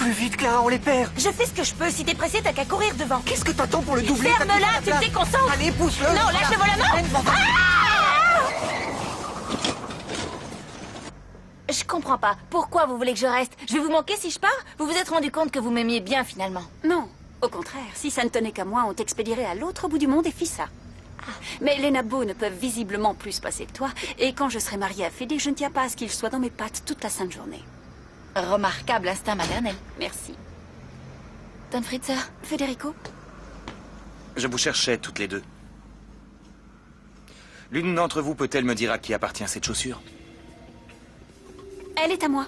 Plus vite, Clara, on les perd. Je fais ce que je peux. Si t'es pressé, t'as qu'à courir devant. Qu'est-ce que t'attends pour le doubler? Ferme-la, tu me déconcentres. Allez, pousse-le. Non, lâchez-moi la main. Je comprends pas. Pourquoi vous voulez que je reste? Je vais vous manquer si je pars? Vous vous êtes rendu compte que vous m'aimiez bien, finalement? Non, au contraire. Si ça ne tenait qu'à moi, on t'expédierait à l'autre bout du monde et fit ça. Mais les Nabos ne peuvent visiblement plus se passer de toi. Et quand je serai mariée à Fédé, je ne tiens pas à ce qu'il soit dans mes pattes toute la sainte journée. Remarquable instinct maternel. Merci. Don Fritzer, Federico? Je vous cherchais toutes les deux. L'une d'entre vous peut-elle me dire à qui appartient cette chaussure? Elle est à moi.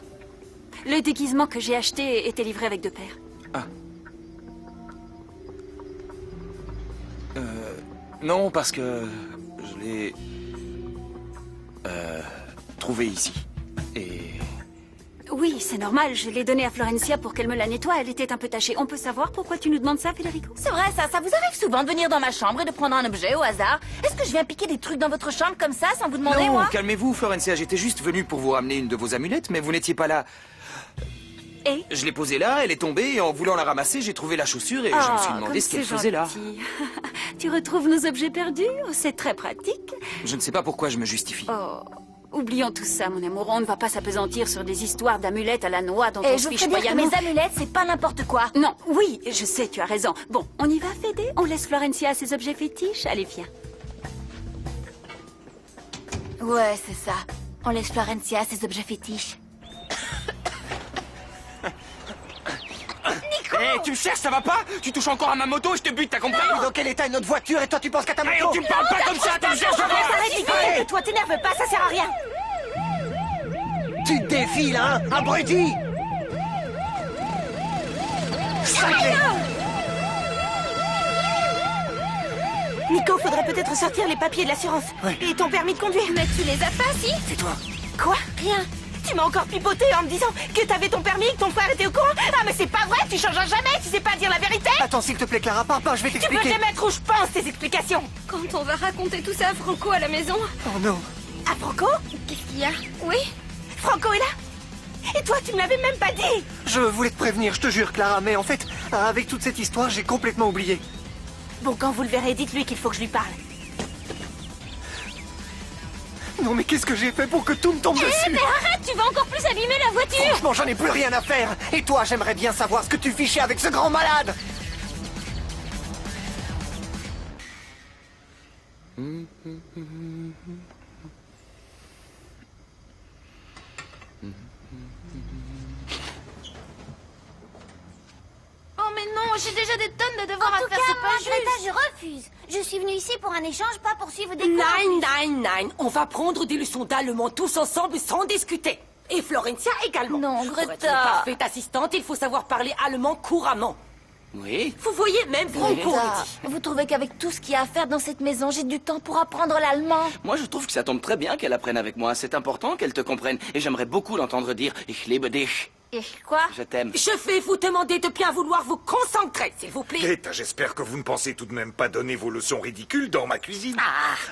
Le déguisement que j'ai acheté était livré avec 2 paires. Ah. Non, parce que je l'ai trouvé ici. Et... Oui, c'est normal. Je l'ai donnée à Florencia pour qu'elle me la nettoie. Elle était un peu tachée. On peut savoir pourquoi tu nous demandes ça, Federico? c'est vrai ça. Ça vous arrive souvent de venir dans ma chambre et de prendre un objet au hasard? Est-ce que je viens piquer des trucs dans votre chambre comme ça, sans vous demander, Non, moi? calmez-vous, Florencia. J'étais juste venu pour vous ramener une de vos amulettes, mais vous n'étiez pas là. Et? Je l'ai posée là, elle est tombée, et en voulant la ramasser, j'ai trouvé la chaussure et je me suis demandé ce qu'elle faisait là. Tu retrouves nos objets perdus? Oh, c'est très pratique. Je ne sais pas pourquoi je me justifie. Oh, oublions tout ça, mon amour. On ne va pas s'apesantir sur des histoires d'amulettes à la noix dont Et on je se vous fiche ferai dire que paillamment. mes amulettes, c'est pas n'importe quoi. Non, oui, je sais, tu as raison. Bon, on y va, Fédé? On laisse Florencia à ses objets fétiches? Allez, viens. Ouais, c'est ça. On laisse Florencia ses objets fétiches. Hé, tu me cherches, ça va pas? Tu touches encore à ma moto, je te bute, t'as compris? Dans quel état est notre voiture et toi tu penses qu'à ta Hé, moto? tu me parles pas comme ça, tu me cherches Arrête, encore! arrête, arrête, toi t'énerve pas, ça sert à rien. Tu te défiles, hein, abruti! Sacré! Nico, faudrait peut-être sortir les papiers de l'assurance. Ouais. Et ton permis de conduire. Mais tu les as pas, si? C'est toi. Quoi? Rien. Tu m'as encore pipoté en me disant que t'avais ton permis et que ton frère était au courant. Ah, mais c'est pas vrai, tu changeras jamais, tu sais pas dire la vérité. Attends, s'il te plaît, Clara, pars pas, je vais Tu peux t'expliquer. jamais être où je pense, tes explications. Quand on va raconter tout ça à Franco à la maison? Oh non. Ah, Franco? Qu'est-ce qu'il y a? Oui? Franco est là? Et toi, tu me l'avais même pas dit. Je voulais te prévenir, je te jure, Clara, mais en fait, avec toute cette histoire, j'ai complètement oublié. Bon, quand vous le verrez, dites-lui qu'il faut que je lui parle. Non, mais qu'est-ce que j'ai fait pour que tout me tombe dessus? Mais arrête, tu vas encore plus abîmer la voiture! Franchement, j'en ai plus rien à faire. Et toi, j'aimerais bien savoir ce que tu fichais avec ce grand malade. Oh mais non, j'ai déjà des tonnes de devoirs à faire, c'est pas juste! Je refuse. Je suis venue ici pour un échange, pas pour suivre des cours. Nine. On va prendre des leçons d'allemand tous ensemble sans discuter. Et Florencia également. Non, Pour Greta. être une parfaite assistante, il faut savoir parler allemand couramment. Oui? Vous voyez, même Franco le Greta, dit. vous trouvez qu'avec tout ce qu'il y a à faire dans cette maison, j'ai du temps pour apprendre l'allemand? Moi, je trouve que ça tombe très bien qu'elle apprenne avec moi. C'est important qu'elle te comprenne. Et j'aimerais beaucoup l'entendre dire « Ich liebe dich Et quoi? » Je t'aime. Je vais vous demander de bien vouloir vous concentrer, s'il vous plaît. Greta, j'espère que vous ne pensez tout de même pas donner vos leçons ridicules dans ma cuisine.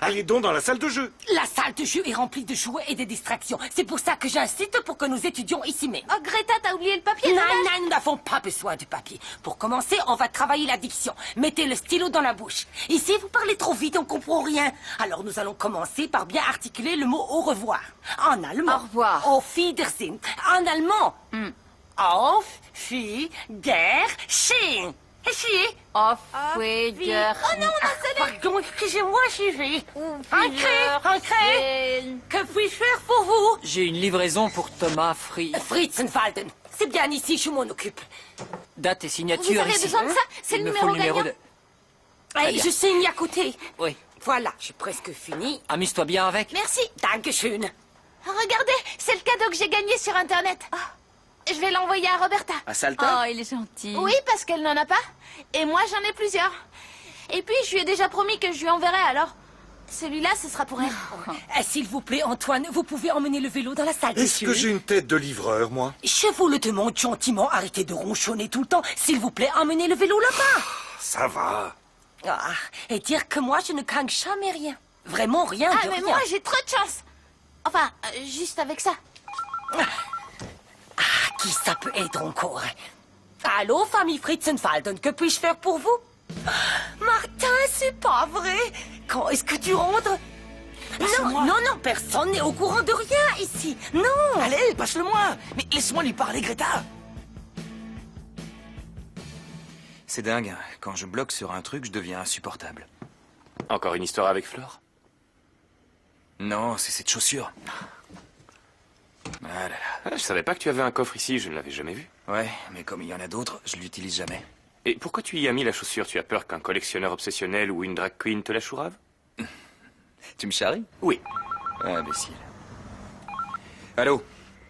Allez donc dans la salle de jeu. La salle de jeu est remplie de jouets et de distractions. C'est pour ça que j'insiste pour que nous étudions ici même. Oh Greta, t'as oublié le papier? Non, nous n'avons pas besoin de papier. Pour commencer, on va travailler la diction. Mettez le stylo dans la bouche. Ici, vous parlez trop vite, on comprend rien. Alors nous allons commencer par bien articuler le mot au revoir. En allemand. Au revoir. Auf Wiedersehen. En allemand. Auf Wiedersehen. Auf Wiedersehen. Oh non, pardon, excusez-moi, j'y vais. Ancré. Que puis-je faire pour vous? J'ai une livraison pour Thomas Fritzenwalden. C'est bien ici, je m'en occupe. Date et signature Vous avez ici. besoin de ça? C'est Il le me faut numéro de... Allez, je signe à côté. Oui. Voilà, j'ai presque fini. Amuse-toi bien avec. Merci. Dankeschön. Regardez, c'est le cadeau que j'ai gagné sur Internet. Je vais l'envoyer à Roberta. À Salta? Oh, il est gentil. Oui, parce qu'elle n'en a pas. Et moi, j'en ai plusieurs. Et puis, je lui ai déjà promis que je lui enverrai, alors... Celui-là, ce sera pour elle. S'il vous plaît, Antoine, vous pouvez emmener le vélo dans la salle de Est-ce que jeu? j'ai une tête de livreur, moi? Je vous le demande gentiment, arrêtez de ronchonner tout le temps. S'il vous plaît, emmenez le vélo là-bas. Ça va. Ah, et dire que moi, je ne gagne jamais rien. Vraiment rien Ah, de mais rien. moi, j'ai trop de chance. Enfin, juste avec ça. Qui ça peut être encore? Allô, famille Fritzenfalden, que puis-je faire pour vous? Martin, c'est pas vrai. Quand est-ce que tu rentres? Non, personne n'est au courant de rien ici. Non. Allez, passe-le-moi. Mais laisse-moi lui parler, Greta. C'est dingue, hein. Quand je bloque sur un truc, je deviens insupportable. Encore une histoire avec Flore? Non, c'est cette chaussure. Ah là là. Ah, je savais pas que tu avais un coffre ici, je ne l'avais jamais vu. Ouais, mais comme il y en a d'autres, je l'utilise jamais. Et pourquoi tu y as mis la chaussure? Tu as peur qu'un collectionneur obsessionnel ou une drag queen te la chourave? Tu me charries? Oui. Imbécile. Allô?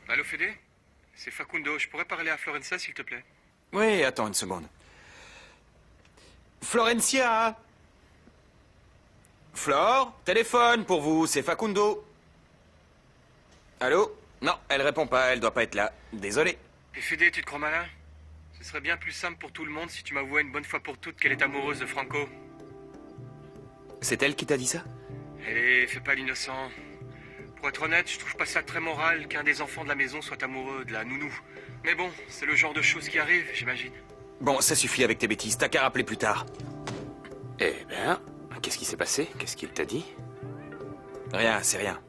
Allô, Fédé? C'est Facundo. Je pourrais parler à Florencia, s'il te plaît? Oui, attends une seconde. Florencia! Flore, téléphone pour vous, c'est Facundo. Allô? Non, elle répond pas, elle doit pas être là. Désolé. Et Fédé, tu te crois malin? Ce serait bien plus simple pour tout le monde si tu m'avouais une bonne fois pour toutes qu'elle est amoureuse de Franco. C'est elle qui t'a dit ça? Allez, fais pas l'innocent. Pour être honnête, je trouve pas ça très moral qu'un des enfants de la maison soit amoureux de la nounou. Mais bon, c'est le genre de choses qui arrivent, j'imagine. Bon, ça suffit avec tes bêtises, t'as qu'à rappeler plus tard. Eh bien, qu'est-ce qui s'est passé? Qu'est-ce qu'il t'a dit? Rien, c'est rien.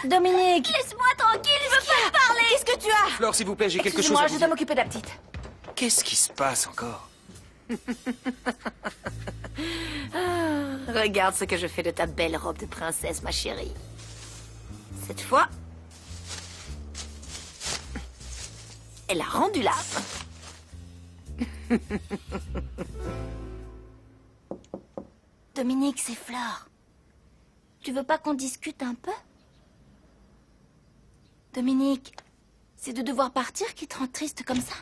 Dominique! Laisse-moi tranquille, je veux pas te parler. Qu'est-ce que tu as? Flore, s'il vous plaît, j'ai quelque chose Excuse-moi, à je vous dois dire. m'occuper de la petite. Qu'est-ce qui se passe encore? Regarde ce que je fais de ta belle robe de princesse, ma chérie. Cette fois, elle a rendu l'âme. Dominique, c'est Flore. Tu veux pas qu'on discute un peu? Dominique, c'est de devoir partir qui te rend triste comme ça?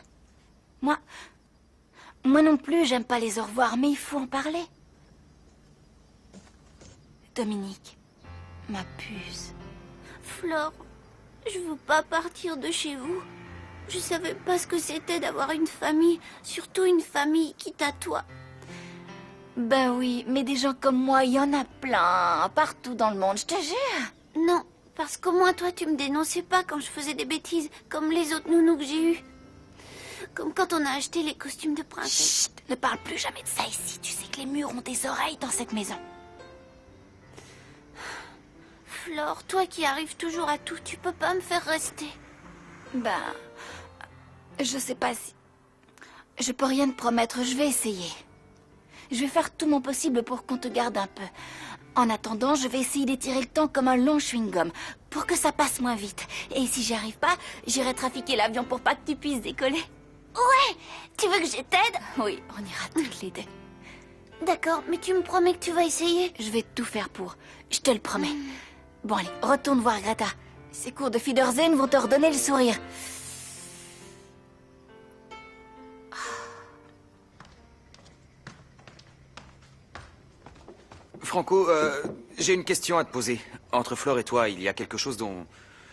Moi non plus, j'aime pas les au revoir, mais il faut en parler. Dominique, ma puce. Flore, je veux pas partir de chez vous. Je savais pas ce que c'était d'avoir une famille, surtout une famille qui t'a toi. Ben oui, mais des gens comme moi, il y en a plein, partout dans le monde, je te jure. Non, parce qu'au moins toi tu me dénonçais pas quand je faisais des bêtises, comme les autres nounous que j'ai eus. Comme quand on a acheté les costumes de princesse. Chut, ne parle plus jamais de ça ici, tu sais que les murs ont des oreilles dans cette maison. Flore, toi qui arrives toujours à tout, tu peux pas me faire rester? Ben, je sais pas si... Je peux rien te promettre, je vais essayer. Je vais faire tout mon possible pour qu'on te garde un peu. En attendant, je vais essayer d'étirer le temps comme un long chewing-gum, pour que ça passe moins vite. Et si j'y arrive pas, j'irai trafiquer l'avion pour pas que tu puisses décoller. Ouais! Tu veux que je t'aide? Oui, on ira toutes les deux. D'accord, mais tu me promets que tu vas essayer? Je vais tout faire pour. Je te le promets. Bon, allez, retourne voir Greta. Ces cours de Fiederzen vont te redonner le sourire. Franco, j'ai une question à te poser. Entre Flore et toi, il y a quelque chose dont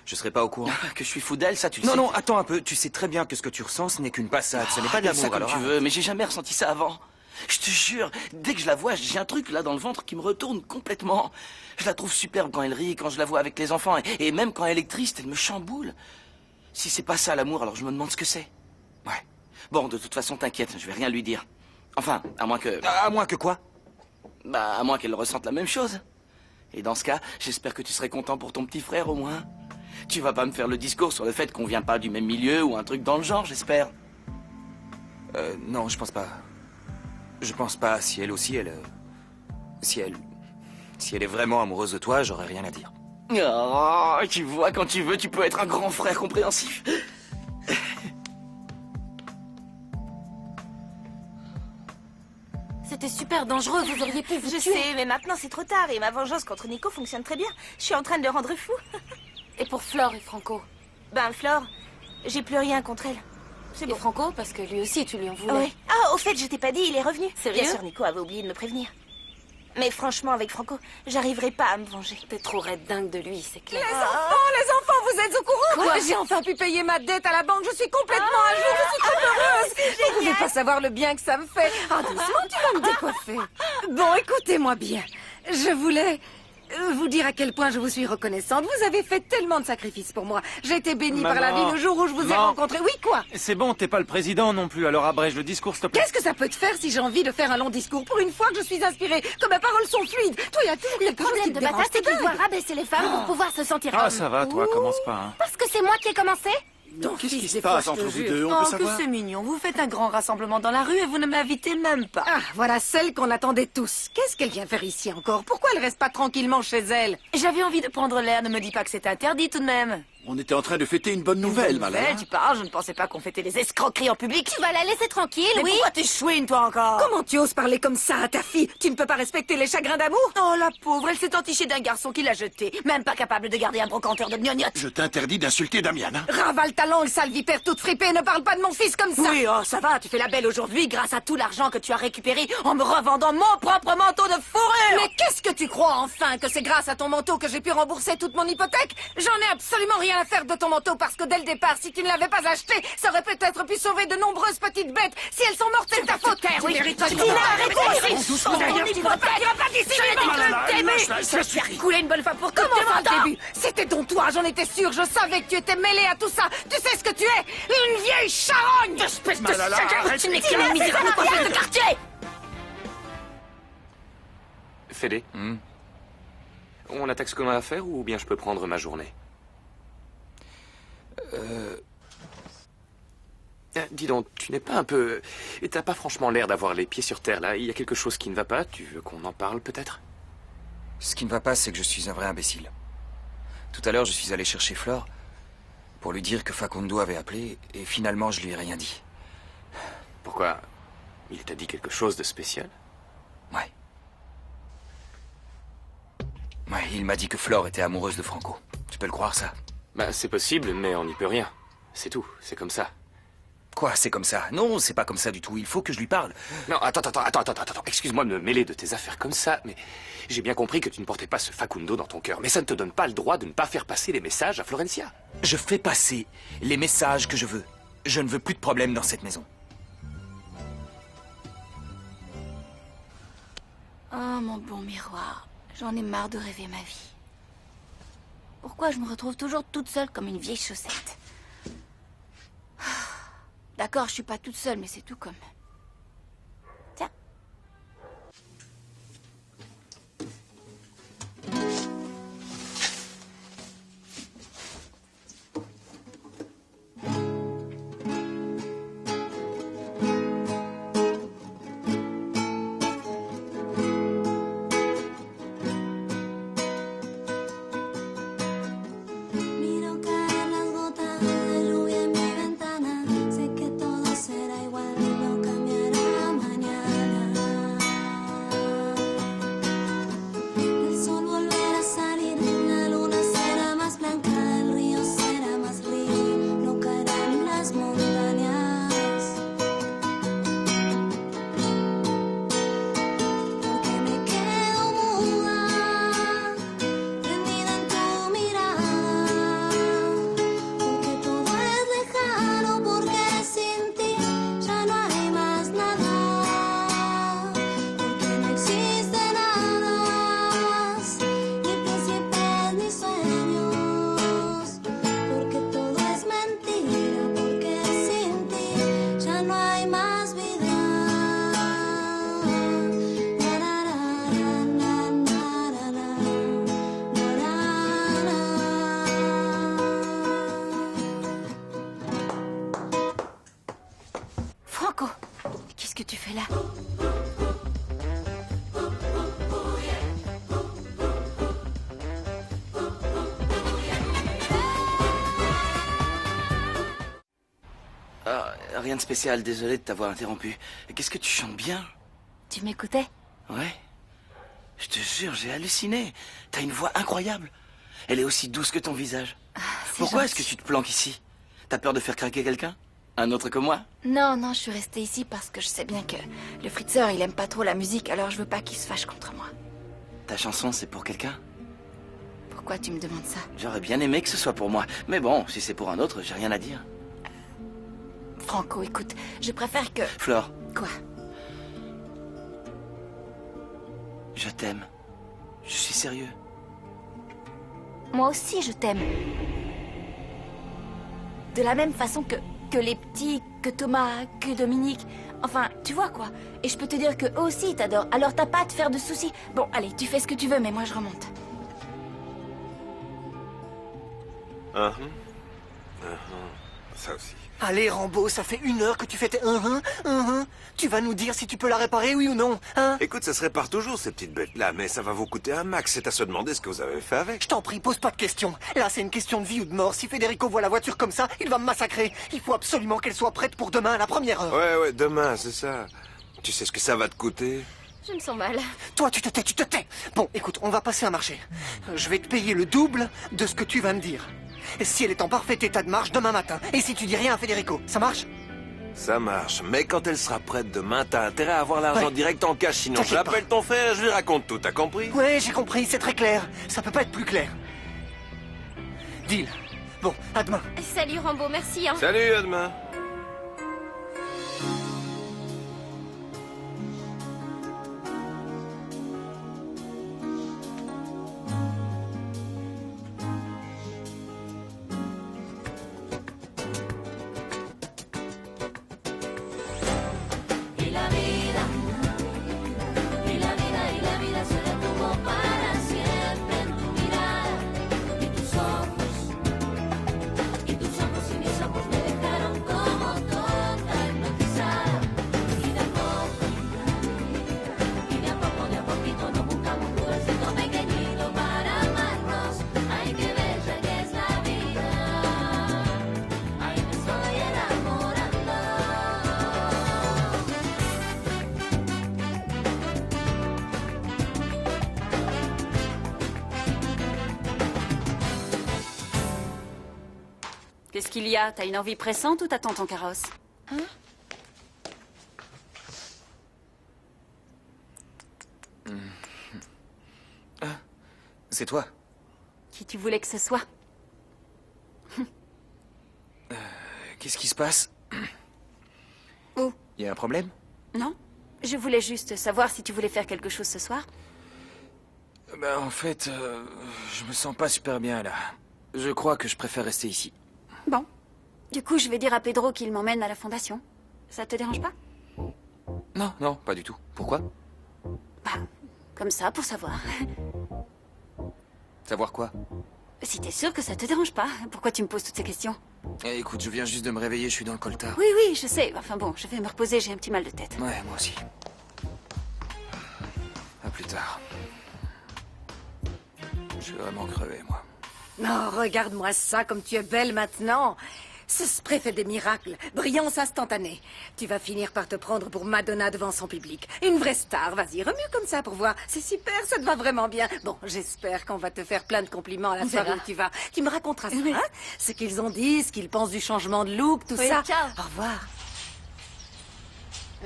je serais pas au courant. Que je suis fou d'elle, ça tu le sais. Non, attends un peu. Tu sais très bien que ce que tu ressens, ce n'est qu'une passade. Ce n'est pas de Appelle ça l'amour, comme alors. tu veux, mais j'ai jamais ressenti ça avant. Je te jure, dès que je la vois, j'ai un truc là dans le ventre qui me retourne complètement. Je la trouve superbe quand elle rit, quand je la vois avec les enfants, et même quand elle est triste, elle me chamboule. Si c'est pas ça l'amour, alors je me demande ce que c'est. Ouais. Bon, de toute façon, t'inquiète, je vais rien lui dire. Enfin, à moins que... À moins que quoi? Bah, à moins qu'elle ressente la même chose. Et dans ce cas, j'espère que tu serais content pour ton petit frère, au moins. Tu vas pas me faire le discours sur le fait qu'on vient pas du même milieu ou un truc dans le genre, j'espère. Non, je pense pas. Je pense pas. Si elle aussi, Si elle est vraiment amoureuse de toi, j'aurais rien à dire. Oh, tu vois, quand tu veux, tu peux être un grand frère compréhensif. C'était super dangereux, vous auriez pu vous Je tuer. sais, mais maintenant c'est trop tard et ma vengeance contre Nico fonctionne très bien. Je suis en train de le rendre fou. Et pour Flore et Franco? Ben, Flore, j'ai plus rien contre elle. C'est Et bon. Franco, parce que lui aussi, tu lui en voulais. Ouais. Ah, au fait, je t'ai pas dit, il est revenu. Sérieux? Bien sûr, Nico avait oublié de me prévenir. Mais franchement, avec Franco, j'arriverai pas à me venger. T'es trop raide dingue de lui, c'est clair. Les enfants, vous êtes au courant? Quoi? J'ai enfin pu payer ma dette à la banque. Je suis complètement à jour. Je suis trop heureuse. Vous pouvez pas savoir le bien que ça me fait. Ah, doucement, tu vas me décoiffer. Bon, écoutez-moi bien. Je voulais vous dire à quel point je vous suis reconnaissante. Vous avez fait tellement de sacrifices pour moi. J'ai été bénie par la vie le jour où je vous ai rencontré. Oui, quoi? C'est bon, t'es pas le président non plus, alors abrège le discours, s'il te plaît. Qu'est-ce que ça peut te faire si j'ai envie de faire un long discours? Pour une fois que je suis inspirée, que mes paroles sont fluides. Toi, il y a toujours quelque chose qui te de dérange. Bata, c'est qu'il doit rabaisser les femmes pour pouvoir se sentir Ah, homme. ça va, toi, commence pas, hein. Parce que c'est moi qui ai commencé. Qu'est-ce qui se passe entre vous deux? On peut Oh, savoir? que c'est mignon. Vous faites un grand rassemblement dans la rue et vous ne m'invitez même pas. Ah, voilà celle qu'on attendait tous. Qu'est-ce qu'elle vient faire ici encore? Pourquoi elle reste pas tranquillement chez elle? J'avais envie de prendre l'air. Ne me dis pas que c'est interdit tout de même. On était en train de fêter une bonne nouvelle, Malala. Tu parles, je ne pensais pas qu'on fêtait les escroqueries en public. Tu vas la laisser tranquille, Mais oui? pourquoi tu chouines, toi, encore? Comment tu oses parler comme ça à ta fille? Tu ne peux pas respecter les chagrins d'amour? Oh, la pauvre, elle s'est entichée d'un garçon qui l'a jetée. Même pas capable de garder un brocanteur de gnognottes. Je t'interdis d'insulter Damian. Hein? Ravale ta langue, sale vipère toute fripée, ne parle pas de mon fils comme ça. Oui, oh, ça va, tu fais la belle aujourd'hui grâce à tout l'argent que tu as récupéré en me revendant mon propre manteau de fourrure. Mais qu'est-ce que tu crois enfin que c'est grâce à ton manteau que j'ai pu rembourser toute mon hypothèque? J'en ai absolument rien à faire de ton manteau parce que dès le départ, si tu ne l'avais pas acheté, ça aurait peut-être pu sauver de nombreuses petites bêtes. Si elles sont mortes, c'est ta faute. Oui, Je suis recoulé une bonne fois pour toutes. Comment ça, le début? C'était donc toi, j'en étais sûre. Je savais que tu étais mêlé à tout ça. Tu sais ce que tu es? Une vieille charogne! Espèce de saga! Tu n'es qu'un misérable prophète de quartier! Fédé, on attaque ce qu'on a à faire ou bien je peux prendre ma journée? Dis donc, tu n'es pas un peu... T'as pas franchement l'air d'avoir les pieds sur terre, là. Il y a quelque chose qui ne va pas. Tu veux qu'on en parle, peut-être? Ce qui ne va pas, c'est que je suis un vrai imbécile. Tout à l'heure, je suis allé chercher Flore pour lui dire que Facundo avait appelé, et finalement, je lui ai rien dit. Pourquoi? Il t'a dit quelque chose de spécial? Ouais. Ouais, il m'a dit que Flore était amoureuse de Franco. Tu peux le croire, ça? Bah, c'est possible, mais on n'y peut rien. C'est tout, c'est comme ça. Quoi, c'est comme ça? Non, c'est pas comme ça du tout. Il faut que je lui parle. Non, attends. Excuse-moi de me mêler de tes affaires comme ça, mais j'ai bien compris que tu ne portais pas ce Facundo dans ton cœur. Mais ça ne te donne pas le droit de ne pas faire passer les messages à Florencia. Je fais passer les messages que je veux. Je ne veux plus de problèmes dans cette maison. Oh, mon bon miroir. J'en ai marre de rêver ma vie. Pourquoi je me retrouve toujours toute seule comme une vieille chaussette? D'accord, je suis pas toute seule, mais c'est tout comme... Tiens. Miro caer las gotas de lluvia en mi ventana. Sé que todo será igual, no Franco, qu'est-ce que tu fais là? Ah, rien de spécial, désolé de t'avoir interrompu. Qu'est-ce que tu chantes bien? Tu m'écoutais? Ouais. Je te jure, j'ai halluciné. T'as une voix incroyable. Elle est aussi douce que ton visage. Pourquoi est-ce que tu te planques ici? T'as peur de faire craquer quelqu'un? Un autre que moi? Non, non, je suis restée ici parce que je sais bien que le fritzeur, il aime pas trop la musique, alors je veux pas qu'il se fâche contre moi. Ta chanson, c'est pour quelqu'un? Pourquoi tu me demandes ça? J'aurais bien aimé que ce soit pour moi. Mais bon, si c'est pour un autre, j'ai rien à dire. Franco, écoute, je préfère que... Flore. Quoi? Je t'aime. Je suis sérieux. Moi aussi, je t'aime. De la même façon que les petits, que Thomas, que Dominique. Enfin, tu vois quoi. Et je peux te dire que eux aussi ils t'adorent. Alors t'as pas à te faire de soucis. Bon, allez, tu fais ce que tu veux, mais moi je remonte. Ça aussi. Allez, Rambo, ça fait 1 heure que tu fais tes Tu vas nous dire si tu peux la réparer, oui ou non, hein? Écoute, ça se répare toujours, ces petites bêtes-là, mais ça va vous coûter un max. C'est à se demander ce que vous avez fait avec. Je t'en prie, pose pas de questions. Là, c'est une question de vie ou de mort. Si Federico voit la voiture comme ça, il va me massacrer. Il faut absolument qu'elle soit prête pour demain à la première heure. Ouais, demain, c'est ça. Tu sais ce que ça va te coûter? Je me sens mal. Toi, tu te tais. Bon, écoute, on va passer un marché. Je vais te payer le double de ce que tu vas me dire. Si elle est en parfait état de marche demain matin. Et si tu dis rien à Federico, ça marche? Ça marche, mais quand elle sera prête demain, t'as intérêt à avoir l'argent direct en cash, sinon je l'appelle ton frère et je lui raconte tout, t'as compris? Ouais, j'ai compris, c'est très clair. Ça peut pas être plus clair. Deal. Bon, à demain. Salut Rambo, merci. Hein. Salut, à demain. Qu'est-ce qu'il y a? T'as une envie pressante ou t'attends ton carrosse? Hein? Ah, c'est toi? Qui tu voulais que ce soit? Qu'est-ce qui se passe? Où? Il y a un problème? Non. Je voulais juste savoir si tu voulais faire quelque chose ce soir. Ben, en fait, je me sens pas super bien, là. Je crois que je préfère rester ici. Bon. Du coup, je vais dire à Pedro qu'il m'emmène à la fondation. Ça te dérange pas? Non, non, pas du tout. Pourquoi? Bah, comme ça, pour savoir. Savoir quoi? Si t'es sûr que ça te dérange pas, pourquoi tu me poses toutes ces questions? Eh, écoute, je viens juste de me réveiller, je suis dans le coltard. Oui, je sais. Enfin bon, je vais me reposer, j'ai un petit mal de tête. Ouais, moi aussi. À plus tard. Je suis vraiment crevé, moi. Oh, regarde-moi ça, comme tu es belle maintenant. Ce spray fait des miracles. Brillance instantanée. Tu vas finir par te prendre pour Madonna devant son public. Une vraie star. Vas-y, remue comme ça pour voir. C'est super, ça te va vraiment bien. Bon, j'espère qu'on va te faire plein de compliments à la soirée où tu vas. Tu me raconteras ça, hein? Ce qu'ils ont dit, ce qu'ils pensent du changement de look, tout ça. Ciao. Au revoir.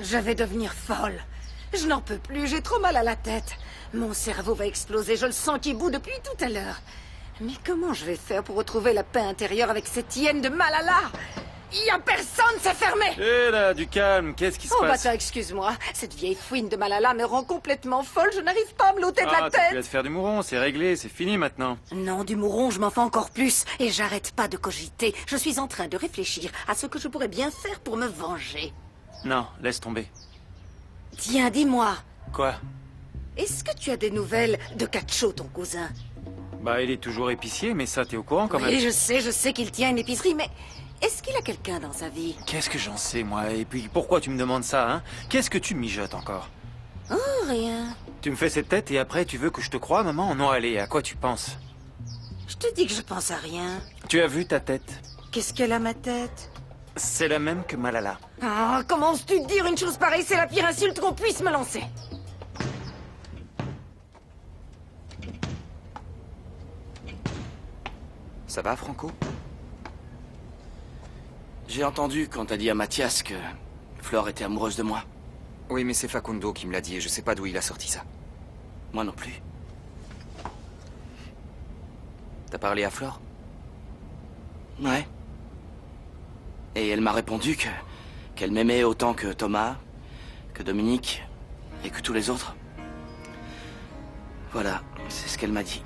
Je vais devenir folle. Je n'en peux plus, j'ai trop mal à la tête. Mon cerveau va exploser, je le sens qui bout depuis tout à l'heure. Mais comment je vais faire pour retrouver la paix intérieure avec cette hyène de Malala? Il y a personne, c'est fermé! Eh là, du calme, qu'est-ce qui se passe? Excuse-moi. Cette vieille fouine de Malala me rend complètement folle, je n'arrive pas à me l'ôter de la Tu peux tête! te faire du mouron, c'est réglé, c'est fini maintenant. Non, du mouron, je m'en fais encore plus. Et j'arrête pas de cogiter. Je suis en train de réfléchir à ce que je pourrais bien faire pour me venger. Non, laisse tomber. Tiens, dis-moi, Quoi? est-ce que tu as des nouvelles de Cacho, ton cousin? Bah, il est toujours épicier, mais ça, t'es au courant quand même. Oui, je sais qu'il tient une épicerie, mais Est-ce qu'il a quelqu'un dans sa vie? Qu'est-ce que j'en sais, moi? Et puis, pourquoi tu me demandes ça, hein? Qu'est-ce que tu mijotes encore? Oh, rien. Tu me fais cette tête et après, tu veux que je te croie, maman? Non, allez, à quoi tu penses? Je te dis que je pense à rien. Tu as vu ta tête? Qu'est-ce qu'elle a, ma tête? C'est la même que Malala. Ah, comment oses-tu dire une chose pareille? C'est la pire insulte qu'on puisse me lancer. Ça va, Franco? J'ai entendu quand t'as dit à Mathias que Flore était amoureuse de moi. Oui, mais c'est Facundo qui me l'a dit et je sais pas d'où il a sorti ça. Moi non plus. T'as parlé à Flore? Ouais. Et elle m'a répondu qu'elle m'aimait autant que Thomas, que Dominique et que tous les autres. Voilà, c'est ce qu'elle m'a dit.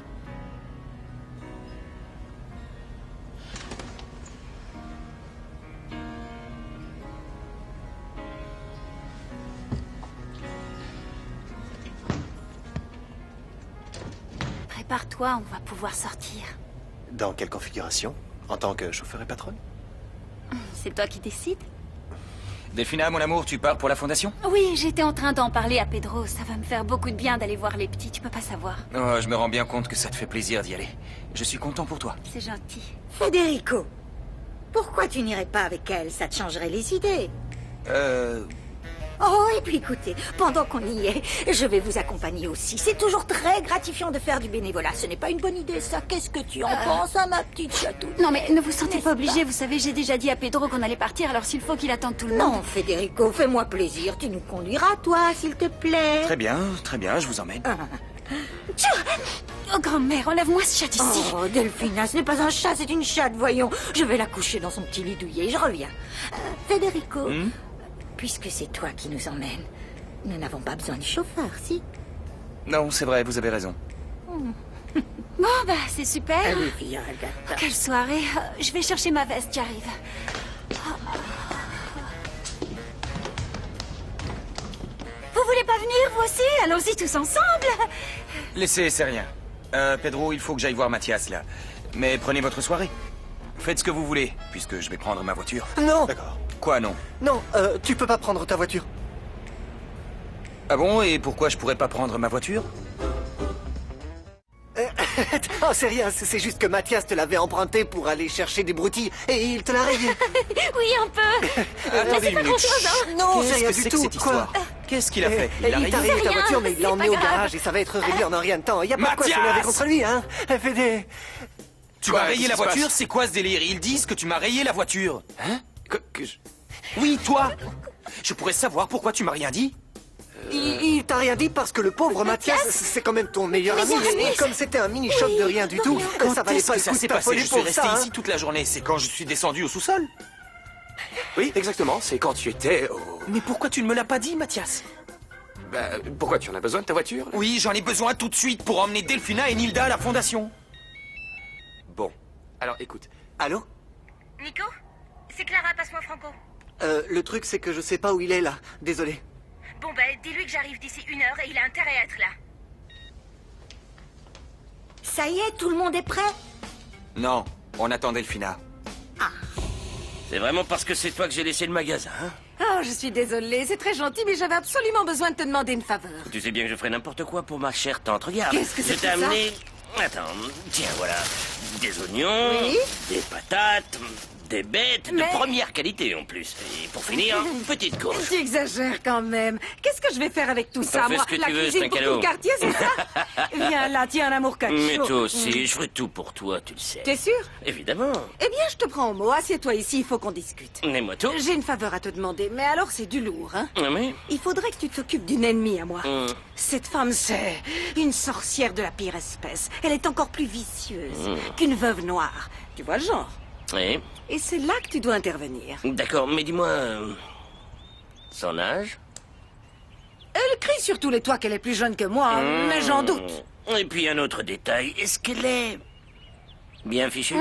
Prépare-toi, on va pouvoir sortir. Dans quelle configuration? En tant que chauffeur et patronne? C'est toi qui décides? Delphina, mon amour, tu pars pour la fondation? Oui, j'étais en train d'en parler à Pedro. Ça va me faire beaucoup de bien d'aller voir les petits, tu peux pas savoir. Oh, je me rends bien compte que ça te fait plaisir d'y aller. Je suis content pour toi. C'est gentil. Federico, pourquoi tu n'irais pas avec elle? Ça te changerait les idées. Oh, et puis écoutez, pendant qu'on y est, je vais vous accompagner aussi. C'est toujours très gratifiant de faire du bénévolat. Ce n'est pas une bonne idée, ça. Qu'est-ce que tu en penses, hein, ma petite chatouille? Non, mais ne vous sentez pas obligé. Vous savez, j'ai déjà dit à Pedro qu'on allait partir, alors s'il faut qu'il attende tout le monde... Non, Federico, fais-moi plaisir. Tu nous conduiras, toi, s'il te plaît. Très bien, je vous emmène. Oh, grand-mère, enlève-moi ce chat ici. Oh, Delphina, ce n'est pas un chat, c'est une chatte, voyons. Je vais la coucher dans son petit lit douillet, je reviens. Federico... Puisque c'est toi qui nous emmènes, nous n'avons pas besoin du chauffeur, si? Non, c'est vrai, vous avez raison. Bon, bah, c'est super. Allez, viens, Agatha. Quelle soirée. Je vais chercher ma veste, j'arrive. Vous voulez pas venir, vous aussi? Allons-y tous ensemble. Laissez, c'est rien. Pedro, il faut que j'aille voir Mathias, là. Mais prenez votre soirée. Faites ce que vous voulez, puisque je vais prendre ma voiture. Non. D'accord. Quoi, non? Non, tu peux pas prendre ta voiture. Ah bon, et pourquoi je pourrais pas prendre ma voiture? Oh, c'est rien, c'est juste que Mathias te l'avait emprunté pour aller chercher des broutilles et il te l'a rayé. Oui, un peu. Attendez une minute. Non, c'est Qu'est-ce rien que du c'est que tout. cette histoire? Qu'est-ce qu'il a fait? Il t'a rayé ta rien, voiture, mais il l'a c'est emmené pas au grave. garage et ça va être réglé en un rien de temps. Il y a pas de quoi Mathias s'énerver contre lui, hein. Fédé. Tu m'as Quoi, rayé qu'est-ce la qui se voiture? passe? C'est quoi ce délire? Ils disent que tu m'as rayé la voiture. Hein? Oui, toi. Je pourrais savoir pourquoi tu m'as rien dit? Il t'a rien dit parce que le pauvre Mathias, c'est quand même ton meilleur ami. Et comme c'était un mini-choc de rien du tout, ça valait Est-ce pas que le ça coup de s'est passé? t'affoler Je suis pour resté ça. ici toute la journée. C'est quand je suis descendu au sous-sol. Oui, exactement, c'est quand tu étais au... Mais pourquoi tu ne me l'as pas dit, Mathias? Bah, pourquoi tu en as besoin de ta voiture? Oui, j'en ai besoin tout de suite pour emmener Delphina et Nilda à la fondation. Bon, alors écoute. Allô? Nico? C'est Clara, passe-moi Franco. Le truc, c'est que je sais pas où il est, là. Désolé. Bon, dis-lui que j'arrive d'ici 1 heure et il a intérêt à être là. Ça y est, tout le monde est prêt? Non, on attend Delphina. C'est vraiment parce que c'est toi que j'ai laissé le magasin, hein? Oh, je suis désolée, c'est très gentil, mais j'avais absolument besoin de te demander une faveur. Tu sais bien que je ferai n'importe quoi pour ma chère tante. Regarde, Qu'est-ce que c'est je t'ai que ça? amené... Attends, tiens, voilà. Des oignons, Oui. des patates, des bêtes Mais- de première qualité en plus. Et pour finir, une petite courge. Tu exagères quand même. Qu'est-ce que je vais faire avec tout ça, fais moi? ce que La tu veux, cuisine c'est un pour tout cadeau. le quartier, c'est ça? Viens là, tiens, un amour cacho. Mais toi aussi, je ferai tout pour toi, tu le sais. T'es sûr? Évidemment. Eh bien, je te prends au mot. Assieds-toi ici, il faut qu'on discute. Et moi tout. J'ai une faveur à te demander, mais alors c'est du lourd, hein? Ah oui? Il faudrait que tu t'occupes d'une ennemie à moi. Hum. Cette femme, c'est une sorcière de la pire espèce. Elle est encore plus vicieuse qu'une veuve noire. Tu vois le genre? Oui. Et c'est là que tu dois intervenir. D'accord, mais dis-moi... son âge? Elle crie sur tous les toits qu'elle est plus jeune que moi, mais j'en doute. Et puis un autre détail, est-ce qu'elle est... bien fichue?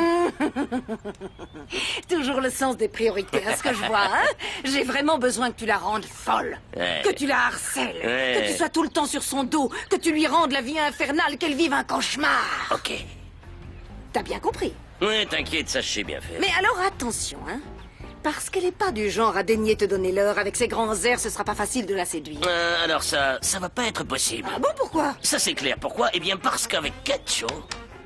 Toujours le sens des priorités, à ce que je vois, hein? J'ai vraiment besoin que tu la rendes folle. Ouais. Que tu la harcèles. Ouais. Que tu sois tout le temps sur son dos. Que tu lui rendes la vie infernale, qu'elle vive un cauchemar. Ok. T'as bien compris? Ouais, t'inquiète, ça je sais bien faire. Mais alors attention, hein. Parce qu'elle n'est pas du genre à daigner te donner l'heure. Avec ses grands airs, ce sera pas facile de la séduire. Alors ça va pas être possible. Ah bon, pourquoi? Ça c'est clair, pourquoi? Eh bien parce qu'avec Cacho,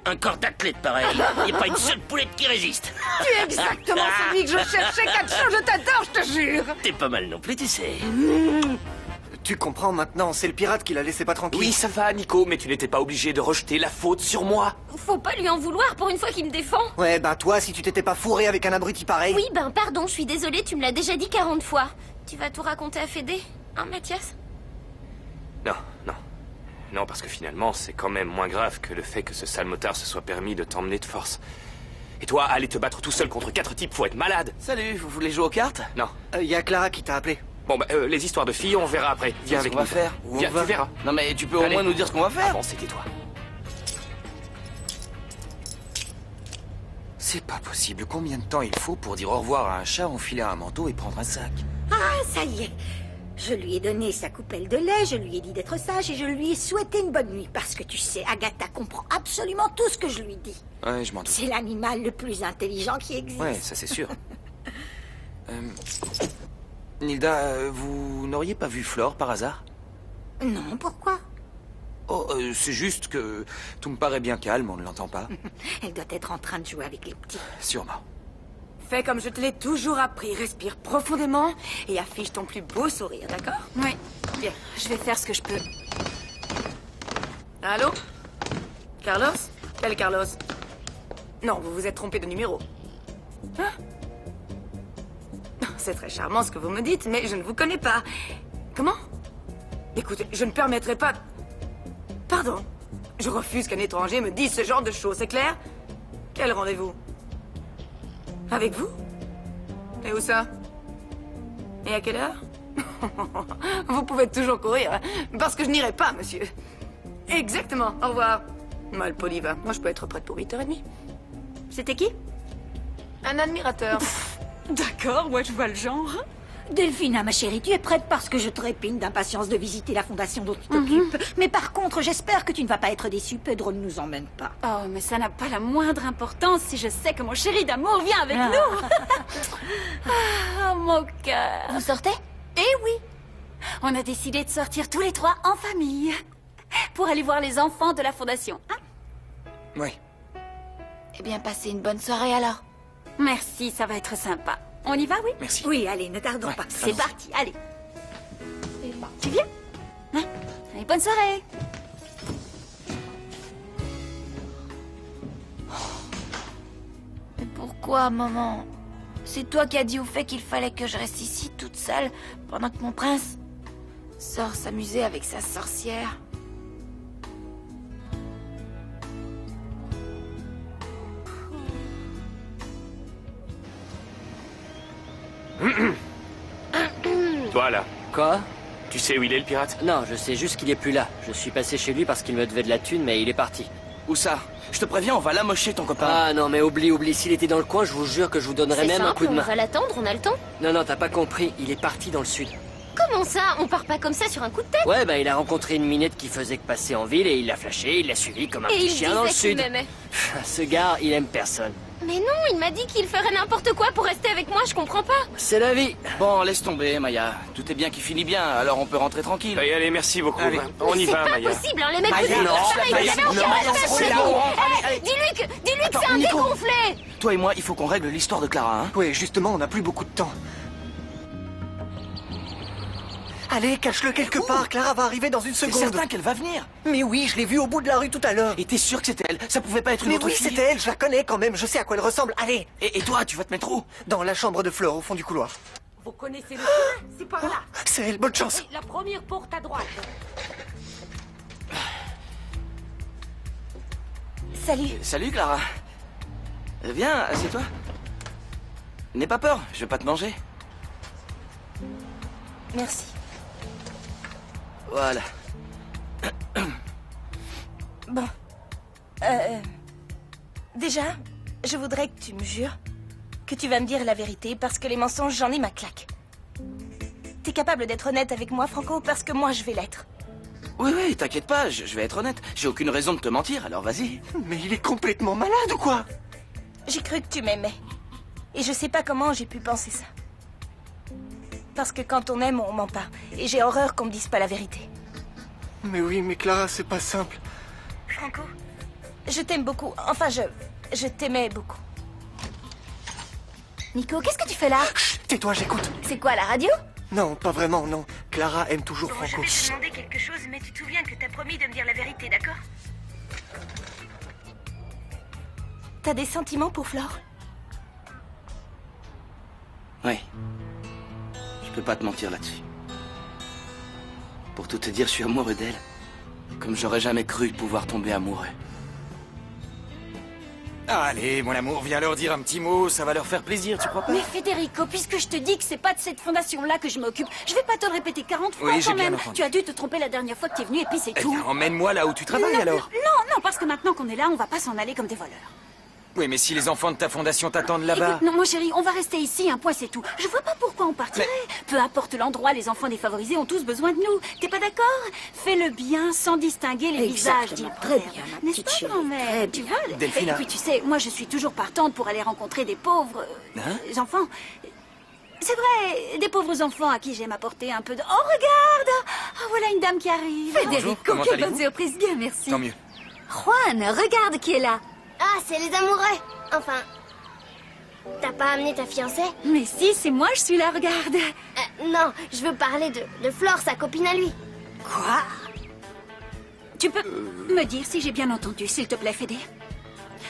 un corps d'athlète pareil, il n'y a pas une seule poulette qui résiste. Tu es exactement celui que je cherchais, Cacho, je t'adore, je te jure. T'es pas mal non plus, tu sais. Tu comprends maintenant, c'est le pirate qui l'a laissé pas tranquille. Oui, ça va, Nico, mais tu n'étais pas obligé de rejeter la faute sur moi. Faut pas lui en vouloir pour une fois qu'il me défend. Ouais, bah toi, si tu t'étais pas fourré avec un abruti pareil... Oui, ben pardon, je suis désolée, tu me l'as déjà dit 40 fois. Tu vas tout raconter à Fédé, hein, Mathias? Non, non. Non, parce que finalement, c'est quand même moins grave que le fait que ce sale motard se soit permis de t'emmener de force. Et toi, aller te battre tout seul contre 4 types, faut être malade. Salut, vous voulez jouer aux cartes? Non. Y a Clara qui t'a appelé. Bon, bah, les histoires de filles, on verra après. Viens avec nous. On va faire. Viens, tu verras. Non, mais tu peux au moins nous dire ce qu'on va faire. Avance, c'était toi. C'est pas possible. Combien de temps il faut pour dire au revoir à un chat, enfiler un manteau et prendre un sac? Ah, ça y est. Je lui ai donné sa coupelle de lait, je lui ai dit d'être sage et je lui ai souhaité une bonne nuit. Parce que tu sais, Agatha comprend absolument tout ce que je lui dis. Ouais, je m'en doute. C'est l'animal le plus intelligent qui existe. Ouais, ça c'est sûr. Nilda, vous n'auriez pas vu Flore par hasard? Non, pourquoi? Oh, c'est juste que tout me paraît bien calme, on ne l'entend pas. Elle doit être en train de jouer avec les petits. Sûrement. Fais comme je te l'ai toujours appris. Respire profondément et affiche ton plus beau sourire, d'accord? Oui. Bien. Je vais faire ce que je peux. Allô? Carlos? Quel Carlos? Non, vous vous êtes trompé de numéro. Hein? C'est très charmant ce que vous me dites, mais je ne vous connais pas. Comment? Écoutez, je ne permettrai pas... Pardon. Je refuse qu'un étranger me dise ce genre de choses, c'est clair? Quel rendez-vous? Avec vous? Et où ça? Et à quelle heure? Vous pouvez toujours courir, parce que je n'irai pas, monsieur. Exactement, au revoir. Malpoli va. Moi, je peux être prête pour 8h30. C'était qui? Un admirateur. D'accord, moi je vois le genre. Delphina, ma chérie, tu es prête parce que je trépigne d'impatience de visiter la fondation dont tu t'occupes. Mais par contre, j'espère que tu ne vas pas être déçue. Pedro ne nous emmène pas. Oh, mais ça n'a pas la moindre importance si je sais que mon chéri d'amour vient avec nous. Ah, mon cœur. Vous sortez? Eh oui. On a décidé de sortir tous les trois en famille. Pour aller voir les enfants de la fondation. Hein? Oui. Eh bien, passez une bonne soirée alors. Merci, ça va être sympa. On y va, oui? Merci. Oui, allez, ne tardons pas. C'est parti, allez. Tu viens? Hein? Allez, bonne soirée. Mais pourquoi, maman? C'est toi qui as dit au fait qu'il fallait que je reste ici toute seule pendant que mon prince sort s'amuser avec sa sorcière. Toi, là. Quoi? Tu sais où il est, le pirate? Non, je sais juste qu'il est plus là. Je suis passé chez lui parce qu'il me devait de la thune, mais il est parti. Où ça? Je te préviens, on va l'amocher, ton copain. Ah non, mais oublie. S'il était dans le coin, je vous jure que je vous donnerais même un coup de main. On va l'attendre, on a le temps. Non, t'as pas compris. Il est parti dans le sud. Comment ça? On part pas comme ça sur un coup de tête? Ouais, bah il a rencontré une minette qui faisait que passer en ville et il l'a flashé, il l'a suivi comme un petit chien dans le sud. Ce gars, il aime personne. Mais non, il m'a dit qu'il ferait n'importe quoi pour rester avec moi, je comprends pas. C'est la vie. Bon, laisse tomber, Maya. Tout est bien qui finit bien, alors on peut rentrer tranquille. Allez, merci beaucoup. Allez. On y va, Maya. C'est pas possible, hein, les mecs Maya, vous non, pareil, Maya, vous avez non, aucun non, respect c'est pour là où nous. on- allez. Dis-lui que Attends, c'est un Nico. dégonflé. Toi et moi, il faut qu'on règle l'histoire de Clara, hein. Oui, justement, on n'a plus beaucoup de temps. Allez, cache-le quelque part, Clara va arriver dans une T'es seconde. certain qu'elle va venir? Mais oui, je l'ai vue au bout de la rue tout à l'heure. Et t'es sûr que c'était elle? Ça pouvait pas être une Mais autre oui, fille? c'était elle, je la connais quand même, je sais à quoi elle ressemble. Allez. Et toi, tu vas te mettre où? Dans la chambre de Flore, au fond du couloir. Vous connaissez le chemin? C'est par là. C'est elle, bonne chance. Oui, la première porte à droite. Salut. Salut, Clara. Viens, assieds-toi. N'aie pas peur, je vais pas te manger. Merci. Voilà. Bon. Déjà, je voudrais que tu me jures que tu vas me dire la vérité parce que les mensonges, j'en ai ma claque. T'es capable d'être honnête avec moi, Franco, parce que moi, je vais l'être. Oui, t'inquiète pas, je vais être honnête. J'ai aucune raison de te mentir, alors vas-y. Mais il est complètement malade ou quoi? J'ai cru que tu m'aimais. Et je sais pas comment j'ai pu penser ça. Parce que quand on aime, on ment pas. Et j'ai horreur qu'on me dise pas la vérité. Mais oui, mais Clara, c'est pas simple. Franco, je t'aime beaucoup. Enfin, je t'aimais beaucoup. Nico, qu'est-ce que tu fais là? Chut, tais-toi, j'écoute. C'est quoi, la radio? Non, pas vraiment, non. Clara aime toujours Bon, Franco. je vais te demander quelque chose, mais tu te souviens que t'as promis de me dire la vérité, d'accord? T'as des sentiments pour Flore? Oui. Je peux pas te mentir là-dessus. Pour tout te dire, je suis amoureux d'elle. Comme j'aurais jamais cru pouvoir tomber amoureux. Allez, mon amour, viens leur dire un petit mot, ça va leur faire plaisir, tu crois pas? Mais Federico, puisque je te dis que c'est pas de cette fondation-là que je m'occupe, je vais pas te le répéter 40 fois Oui, j'ai quand bien même. entendu. Tu as dû te tromper la dernière fois que tu es venu et puis c'est Eh tout. bien, emmène-moi là où tu travailles non, alors. Non, parce que maintenant qu'on est là, on va pas s'en aller comme des voleurs. Oui, mais si les enfants de ta fondation t'attendent là-bas... Écoute, non, mon chéri, on va rester ici, un point c'est tout. Je vois pas pourquoi on partirait. Peu importe l'endroit, les enfants défavorisés ont tous besoin de nous. T'es pas d'accord? Fais le bien sans distinguer les visages, dit le Très proverbe. bien, ma N'est-ce petite pas, chérie, grand-mère? très Tu bien. vois? Delphine, Et puis tu sais, moi je suis toujours partante pour aller rencontrer des pauvres enfants. C'est vrai, des pauvres enfants à qui j'aime apporter un peu de... Oh, regarde! Oh, voilà une dame qui arrive. Bonjour, comment quelle bonne allez-vous? surprise, bien merci. Tant mieux. Juan, regarde qui est là. Ah, c'est les amoureux. Enfin, t'as pas amené ta fiancée? Mais si, c'est moi, je suis là, regarde. Non, je veux parler de Flore, sa copine à lui. Quoi? Tu peux me dire si j'ai bien entendu, s'il te plaît, Fédé?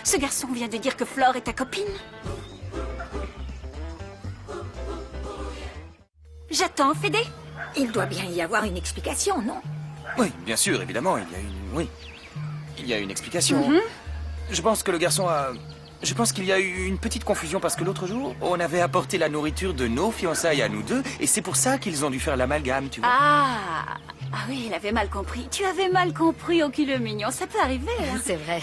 Ce garçon vient de dire que Flore est ta copine? J'attends, Fédé. Il doit bien y avoir une explication, non? Oui, bien sûr, évidemment, il y a une... Oui. Il y a une explication. Je pense que le garçon a... Je pense qu'il y a eu une petite confusion parce que l'autre jour, on avait apporté la nourriture de nos fiançailles à nous deux et c'est pour ça qu'ils ont dû faire l'amalgame, tu vois. Ah oui, il avait mal compris. Tu avais mal compris, oh, qu'il est mignon. Ça peut arriver, hein. C'est vrai.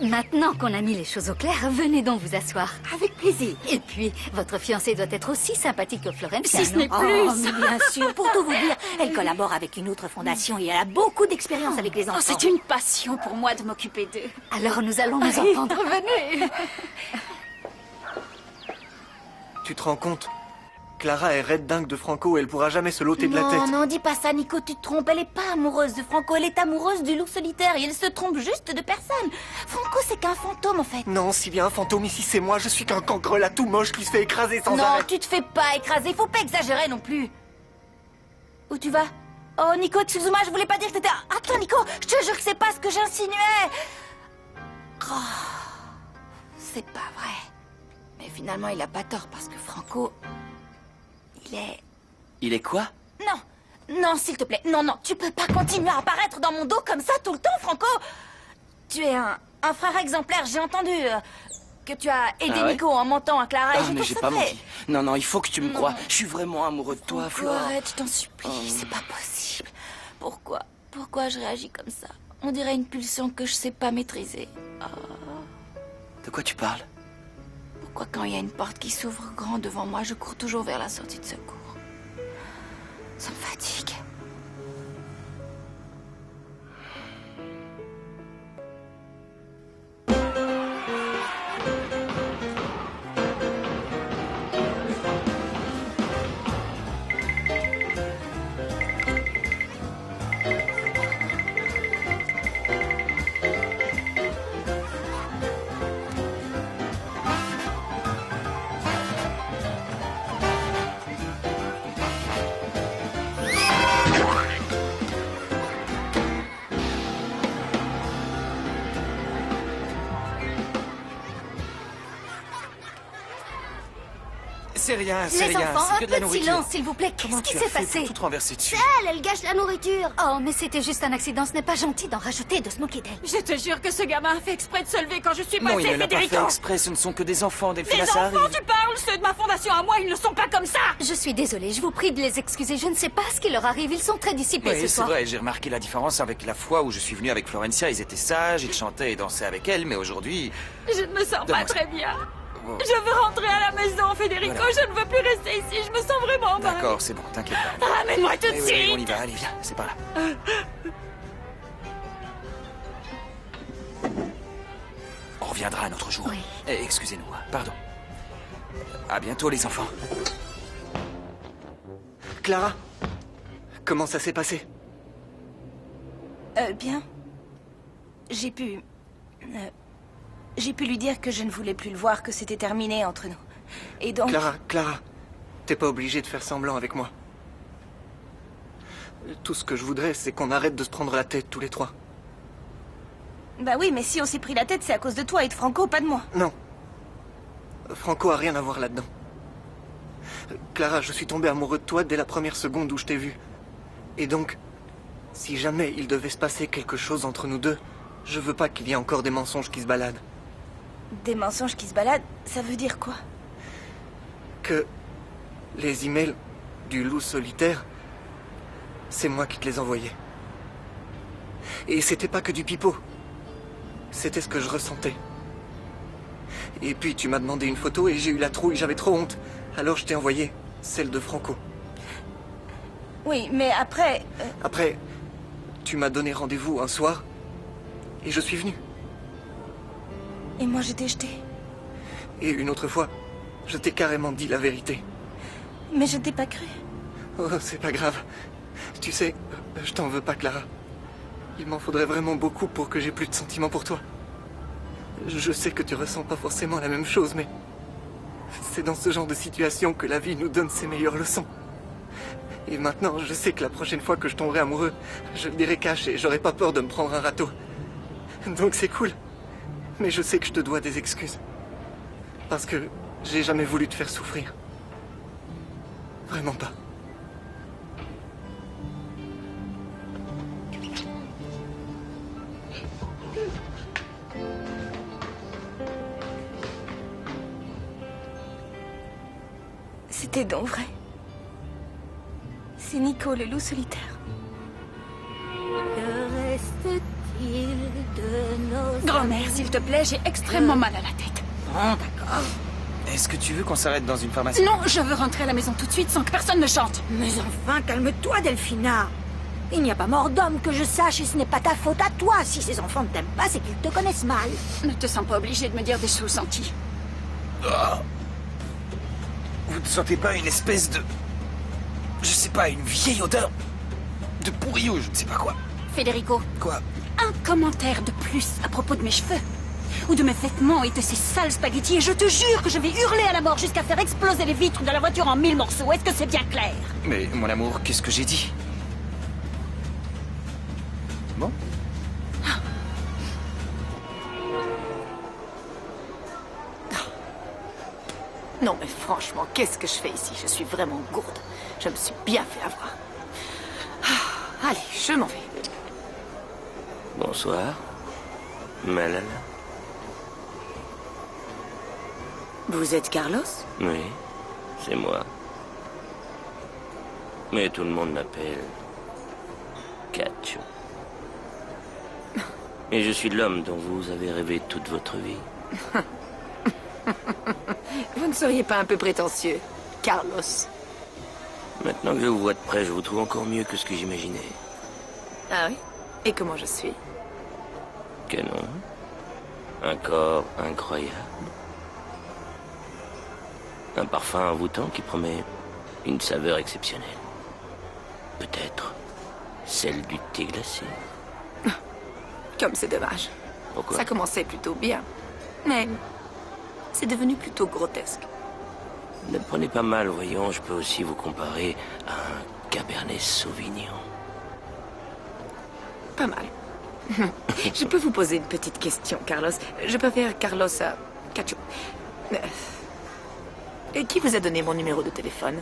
Maintenant qu'on a mis les choses au clair, venez donc vous asseoir. Avec plaisir. Et puis, votre fiancée doit être aussi sympathique que Florencia, Si ce n'est non? plus. Oh, mais bien sûr. Pour tout vous dire, elle collabore avec une autre fondation et elle a beaucoup d'expérience avec les enfants. Oh, c'est une passion pour moi de m'occuper d'eux. Alors nous allons nous en prendre. Venez. Tu te rends compte? Clara est raide dingue de Franco et elle pourra jamais se l'ôter de la tête. Non, dis pas ça, Nico, tu te trompes. Elle est pas amoureuse de Franco, elle est amoureuse du loup solitaire et elle se trompe juste de personne. Franco, c'est qu'un fantôme, en fait. Non, s'il y a un fantôme ici, c'est moi. Je suis qu'un cancrelat tout moche qui se fait écraser sans Non, arrêt. tu te fais pas écraser, faut pas exagérer non plus. Où tu vas? Oh, Nico, excuse-moi, je voulais pas dire que t'étais... Attends, Nico, je te jure que c'est pas ce que j'insinuais. Oh, c'est pas vrai. Mais finalement, il a pas tort parce que Franco... Il est quoi? Non, s'il te plaît. Non, tu peux pas continuer à apparaître dans mon dos comme ça tout le temps, Franco. Tu es un frère exemplaire, j'ai entendu que tu as aidé Ah ouais? Nico en mentant à Clara et je mais trouve j'ai ça pas vrai. menti. Non, il faut que tu me Non. crois. Je suis vraiment amoureux de toi, Franco, Flore. arrête, je t'en supplie, c'est pas possible. Pourquoi je réagis comme ça? On dirait une pulsion que je sais pas maîtriser. De quoi tu parles? Pourquoi quand il y a une porte qui s'ouvre grand devant moi, je cours toujours vers la sortie de secours? Ça me fatigue. C'est rien, Les enfants, c'est que de la un peu de nourriture. silence, s'il vous plaît. Comment Qu'est-ce qui tu as s'est fait passé? pour tout renverser dessus? Elle gâche la nourriture. Oh, mais c'était juste un accident. Ce n'est pas gentil d'en rajouter et de se moquer d'elle. Je te jure que ce gamin a fait exprès de se lever quand je suis Non, passée, il ne l'a pas Federico. fait exprès, ce ne sont que des enfants, Delphine, Les ça enfants, arrive. tu parles? Ceux de ma fondation à moi, ils ne sont pas comme ça. Je suis désolée, je vous prie de les excuser. Je ne sais pas ce qui leur arrive. Ils sont très dissipés Oui, ce c'est soir. vrai, j'ai remarqué la différence avec la fois où je suis venu avec Florencia. Ils étaient sages, ils chantaient et dansaient avec elle, mais aujourd'hui... Je ne me sens pas Donne-moi très bien. Oh. Je veux rentrer à la maison, Federico. Voilà. Je ne veux plus rester ici. Je me sens vraiment mal. D'accord, c'est bon, t'inquiète pas. Ramène-moi tout de Oui, suite. on y va, allez, viens, c'est par là. Oh, reviendra un autre jour. Oui. Excusez-nous, pardon. À bientôt, les enfants. Clara, comment ça s'est passé? Bien. J'ai pu lui dire que je ne voulais plus le voir, que c'était terminé entre nous. Et donc... Clara, t'es pas obligée de faire semblant avec moi. Tout ce que je voudrais, c'est qu'on arrête de se prendre la tête tous les trois. Bah oui, mais si on s'est pris la tête, c'est à cause de toi et de Franco, pas de moi. Non. Franco a rien à voir là-dedans. Clara, je suis tombé amoureux de toi dès la première seconde où je t'ai vue. Et donc, si jamais il devait se passer quelque chose entre nous deux, je veux pas qu'il y ait encore des mensonges qui se baladent. Des mensonges qui se baladent, ça veut dire quoi? Que les emails du loup solitaire, c'est moi qui te les envoyais. Et c'était pas que du pipeau. C'était ce que je ressentais. Et puis tu m'as demandé une photo et j'ai eu la trouille, j'avais trop honte. Alors je t'ai envoyé celle de Franco. Oui, mais après... Après, tu m'as donné rendez-vous un soir et je suis venu. Et moi je t'ai jeté. Et une autre fois, je t'ai carrément dit la vérité. Mais je t'ai pas cru. Oh, c'est pas grave. Tu sais, je t'en veux pas, Clara. Il m'en faudrait vraiment beaucoup pour que j'ai plus de sentiments pour toi. Je sais que tu ressens pas forcément la même chose, mais... c'est dans ce genre de situation que la vie nous donne ses meilleures leçons. Et maintenant, je sais que la prochaine fois que je tomberai amoureux, je le dirai cash et j'aurai pas peur de me prendre un râteau. Donc c'est cool. Mais je sais que je te dois des excuses. Parce que j'ai jamais voulu te faire souffrir. Vraiment pas. C'était donc vrai. C'est Nico, le loup solitaire. Que reste-t-il de nos... Grand-mère, s'il te plaît, j'ai extrêmement mal à la tête. Bon, d'accord. Est-ce que tu veux qu'on s'arrête dans une pharmacie? Non, je veux rentrer à la maison tout de suite sans que personne ne chante. Mais enfin, calme-toi, Delphina. Il n'y a pas mort d'homme que je sache et ce n'est pas ta faute à toi. Si ces enfants ne t'aiment pas, c'est qu'ils te connaissent mal. Ne te sens pas obligée de me dire des choses senties. Oh. Vous ne sentez pas une espèce de... je sais pas, une vieille odeur de pourri ou je ne sais pas quoi? Federico. Quoi? Un commentaire de plus à propos de mes cheveux. Ou de mes vêtements et de ces sales spaghettis. Et je te jure que je vais hurler à la mort jusqu'à faire exploser les vitres de la voiture en 1000 morceaux. Est-ce que c'est bien clair? Mais, mon amour, qu'est-ce que j'ai dit? Bon? Non, mais franchement, qu'est-ce que je fais ici? Je suis vraiment gourde. Je me suis bien fait avoir. Ah, allez, je m'en vais. Bonsoir. Malala. Vous êtes Carlos? Oui, c'est moi. Mais tout le monde m'appelle... Cacho. Et je suis l'homme dont vous avez rêvé toute votre vie. Vous ne seriez pas un peu prétentieux, Carlos? Maintenant que je vous vois de près, je vous trouve encore mieux que ce que j'imaginais. Ah oui? Et comment je suis? Canon. Un corps incroyable. Un parfum envoûtant qui promet une saveur exceptionnelle. Peut-être celle du thé glacé. Comme c'est dommage. Pourquoi? Ça commençait plutôt bien. Mais c'est devenu plutôt grotesque. Ne prenez pas mal, voyons, je peux aussi vous comparer à un Cabernet Sauvignon. Pas mal. Je peux vous poser une petite question, Carlos. Je préfère Carlos à Cacho. Et qui vous a donné mon numéro de téléphone?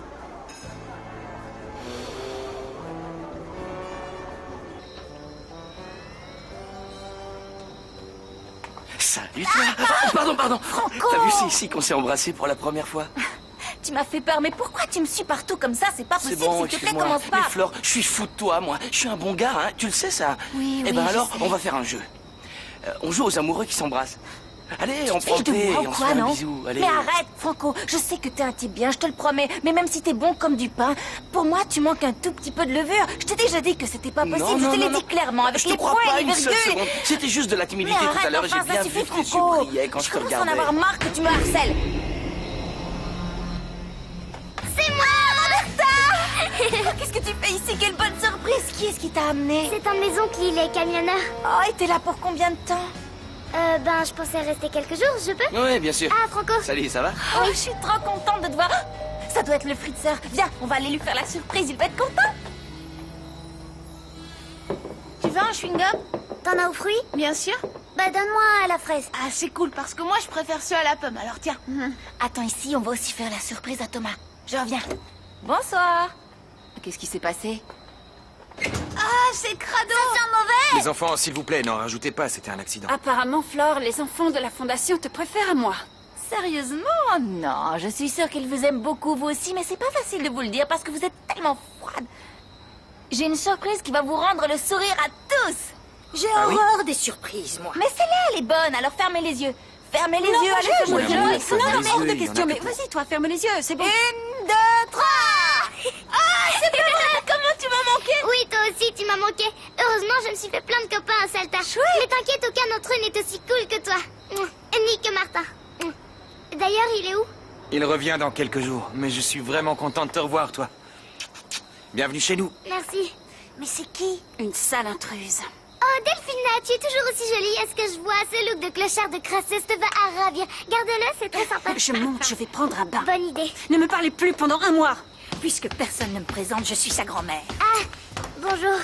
Salut toi. Pardon. Franco! T'as vu, c'est ici qu'on s'est embrassés pour la première fois? Tu m'as fait peur, mais pourquoi tu me suis partout comme ça? C'est pas C'est possible, bon, s'il te plaît, excuse-moi. commence pas. Mais Flore, je suis fou de toi, moi. Je suis un bon gars, hein. Tu le sais, ça? Oui, Eh oui, ben je alors, sais. on va faire un jeu. On joue aux amoureux qui s'embrassent. Allez, on prend le thé et on se fait un bisou. Allez. Mais arrête, Franco. Je sais que t'es un type bien, je te le promets. Mais même si t'es bon comme du pain, pour moi, tu manques un tout petit peu de levure. Je t'ai déjà dit que c'était pas possible. Je te l'ai dit clairement, avec je les te crois points pas et les une seule virgules. seconde. C'était juste de la timidité tout à l'heure et j'ai bien vu que tu souriais quand je te regardais. Je commence à en avoir marre que tu me harcèles. C'est moi, Roberta. Qu'est-ce que tu fais ici? Quelle bonne surprise. Qui est-ce qui t'a amené? C'est un de mes oncles, il est camionneur. Oh, et t'es là pour combien de temps? Ben, je pensais rester quelques jours, je peux? Oui, bien sûr. Ah, Franco. Salut, ça va? Oh, je suis trop contente de te voir. Ça doit être le Fritzer. Viens, on va aller lui faire la surprise, il va être content. Tu veux un chewing-gum? T'en as aux fruits? Bien sûr. Bah, donne-moi à la fraise. Ah, c'est cool, parce que moi, je préfère ceux à la pomme, alors tiens. Attends, ici, on va aussi faire la surprise à Thomas. Je reviens. Bonsoir. Qu'est-ce qui s'est passé? Ah, c'est crado. Ça sent mauvais. Les enfants, s'il vous plaît, n'en rajoutez pas, c'était un accident. Apparemment, Flore, les enfants de la Fondation te préfèrent à moi. Sérieusement? Non, je suis sûre qu'ils vous aiment beaucoup, vous aussi, mais c'est pas facile de vous le dire parce que vous êtes tellement froide. J'ai une surprise qui va vous rendre le sourire à tous. J'ai horreur des surprises, moi. Mais celle-là, elle est bonne, alors fermez les yeux. Fermez les yeux, allez, je fais-moi non, jouer. mais hors de question. Mais vas-y, toi, ferme les yeux, c'est bon. 1, 2, 3. Ah, c'est pas vrai. Comment tu m'as manqué? Oui, toi aussi, tu m'as manqué. Heureusement, je me suis fait plein de copains à Salta. Mais t'inquiète, aucun d'entre eux n'est aussi cool que toi. Ni que Martin. D'ailleurs, il est où? Il revient dans quelques jours, mais je suis vraiment content de te revoir, toi. Bienvenue chez nous. Merci. Mais c'est qui? Une sale intruse. Oh, Delphina, tu es toujours aussi jolie. Est-ce que je vois? Ce look de clochard de crasseuse te va à ravir. Garde-le, c'est très sympa. Je monte, je vais prendre un bain. Bonne idée. Ne me parlez plus pendant un mois. Puisque personne ne me présente, je suis sa grand-mère. Ah, bonjour.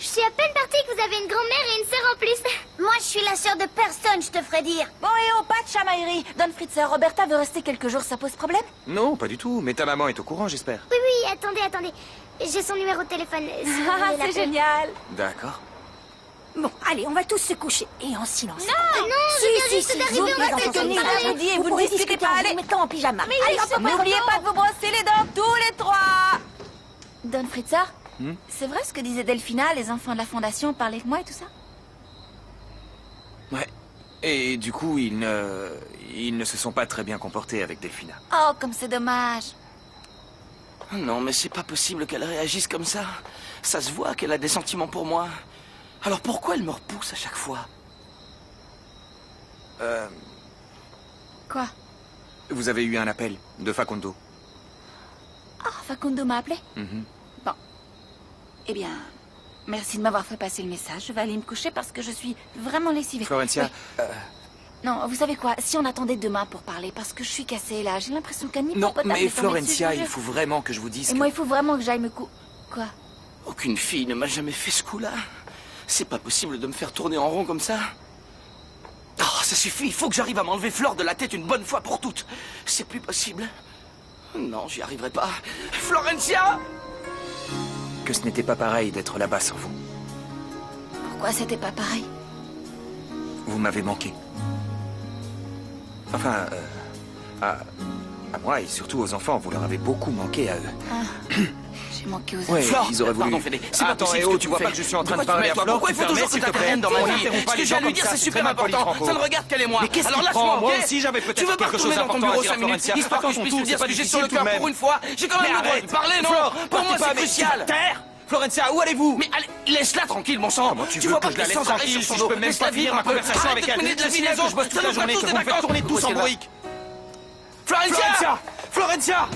Je suis à peine partie que vous avez une grand-mère et une sœur en plus. Moi, je suis la sœur de personne, je te ferai dire. Bon, et oh, pas de chamaillerie. Don Fritzer, Roberta veut rester quelques jours, ça pose problème? Non, pas du tout, mais ta maman est au courant, j'espère. Oui, oui, attendez. J'ai son numéro de téléphone. Si vous voulez C'est l'appeler. génial. D'accord. Bon, allez, on va tous se coucher. Et en silence. Non, je viens juste d'arriver au vous matin. tenez là, je vous dis, et vous ne discutez pas, en allez. vous mettant en pyjama. Mais allez, allez, hop, n'oubliez pas de vous brosser les dents, tous les trois. Don Fritzer, c'est vrai ce que disait Delphina, les enfants de la Fondation parlaient de moi et tout ça? Ouais. Et du coup, ils ne se sont pas très bien comportés avec Delphina. Oh, comme c'est dommage. Non, mais c'est pas possible qu'elle réagisse comme ça. Ça se voit qu'elle a des sentiments pour moi. Alors pourquoi elle me repousse à chaque fois? Quoi? Vous avez eu un appel de Facundo. Ah, Facundo m'a appelé? Mhm. Bon. Eh bien, merci de m'avoir fait passer le message. Je vais aller me coucher parce que je suis vraiment lessivée. Florencia, Oui. Non, vous savez quoi? Si on attendait demain pour parler, parce que je suis cassée là, j'ai l'impression qu'un non, hippopotame mais m'est tombé Florencia, dessus, je il vous faut vraiment que je vous dise jure. Et que... moi, il faut vraiment que j'aille me Quoi? Aucune fille ne m'a jamais fait ce coup-là. C'est pas possible de me faire tourner en rond comme ça. Oh, ça suffit, il faut que j'arrive à m'enlever Flore de la tête une bonne fois pour toutes. C'est plus possible. Non, j'y arriverai pas. Florencia! Que ce n'était pas pareil d'être là-bas sans vous. Pourquoi c'était pas pareil? Vous m'avez manqué. Enfin, à moi et surtout aux enfants, vous leur avez beaucoup manqué à eux. Ah, j'ai manqué aux Ouais, enfants. ils auraient voulu... Pardon, Fédé, c'est pas Attends, possible et ce oh, que tu tu vois fais. pas que je suis en train de Pourquoi parler à tu Flore? pourquoi il faut toujours que t'interviennes dans ma vie? Ce que je viens de lui dire, c'est super important. Ça me regarde qu'elle et moi. Mais qu'est-ce Alors qui lâche-moi, prend? ok? Moi aussi, j'avais Tu peut-être veux pas quelque chose retourner dans ton d'important à bureau dire, 5 minutes, Florencia. histoire que Attends je puisse ton te tour, dire c'est ce que pas j'ai sur le difficile cœur tout de pour même. une fois. J'ai quand même le droit de parler, non? Flore, Pour moi, c'est partez pas, mais crucial. Terre! Florencia, où allez-vous? Mais allez, laisse-la tranquille, mon sang. Comment tu Tu veux vois que pas je la qu'elle laisse sans arrêt tranquille sur si son je peux dos. même Laisse-la pas finir vivre ma un peu. conversation Arrête avec de te elle? mener de la vie Je des autres. bosse toute Ça la nous journée, fait que tous vous des me faites vacances. tourner tous en Poussez-la. bourrique. Florencia! Florencia!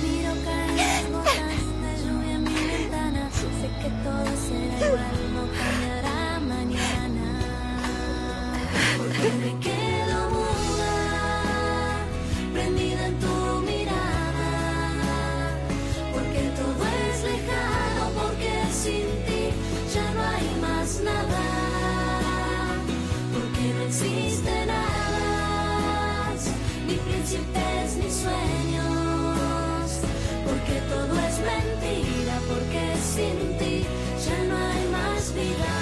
Miro caer gotas de lluvia en mi ventana. Sé que todo será igual, no cambiará mañana. Porque me quedo muda, prendida en tu mirada. Porque todo es lejano, porque sin ti ya no hay más nada. Porque no existe nada, ni príncipes ni sueños. Porque todo es mentira, porque sin ti ya no hay más vida.